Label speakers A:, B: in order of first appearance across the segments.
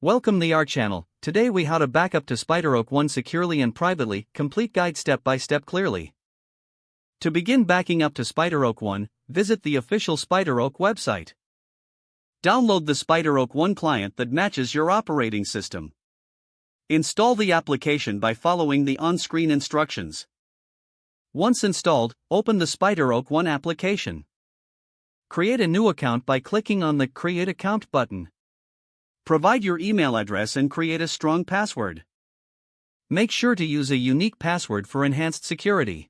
A: Welcome to our channel. Today we how to back up to SpiderOak One securely and privately, complete guide step by step clearly. To begin backing up to SpiderOak One, visit the official SpiderOak website. Download the SpiderOak One client that matches your operating system. Install the application by following the on-screen instructions. Once installed, open the SpiderOak One application. Create a new account by clicking on the Create Account button. Provide your email address and create a strong password. Make sure to use a unique password for enhanced security.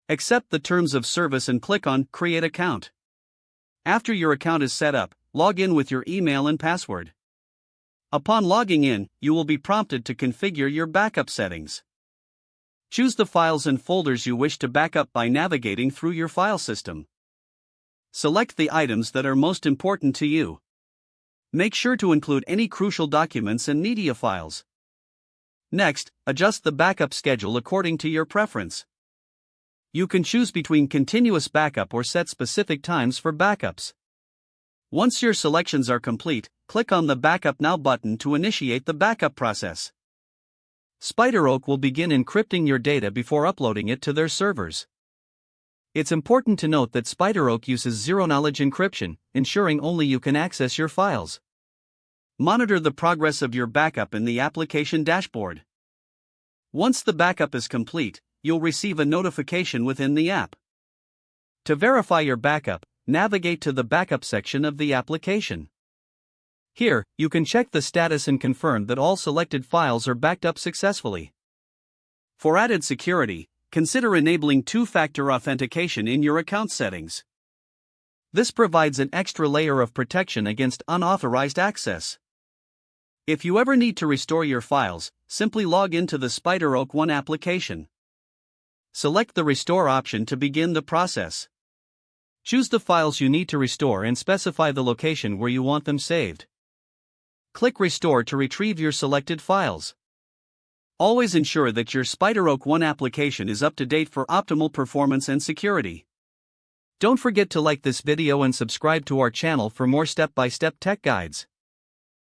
A: Accept the terms of service and click on Create Account. After your account is set up, log in with your email and password. Upon logging in, you will be prompted to configure your backup settings. Choose the files and folders you wish to back up by navigating through your file system. Select the items that are most important to you. Make sure to include any crucial documents and media files. Next, adjust the backup schedule according to your preference. You can choose between continuous backup or set specific times for backups. Once your selections are complete, click on the Backup Now button to initiate the backup process. SpiderOak will begin encrypting your data before uploading it to their servers. It's important to note that SpiderOak uses zero-knowledge encryption, ensuring only you can access your files. Monitor the progress of your backup in the application dashboard. Once the backup is complete, you'll receive a notification within the app. To verify your backup, navigate to the Backup section of the application. Here, you can check the status and confirm that all selected files are backed up successfully. For added security, consider enabling two-factor authentication in your account settings. This provides an extra layer of protection against unauthorized access. If you ever need to restore your files, simply log into the SpiderOak One application. Select the Restore option to begin the process. Choose the files you need to restore and specify the location where you want them saved. Click Restore to retrieve your selected files. Always ensure that your SpiderOak One application is up to date for optimal performance and security. Don't forget to like this video and subscribe to our channel for more step-by-step tech guides.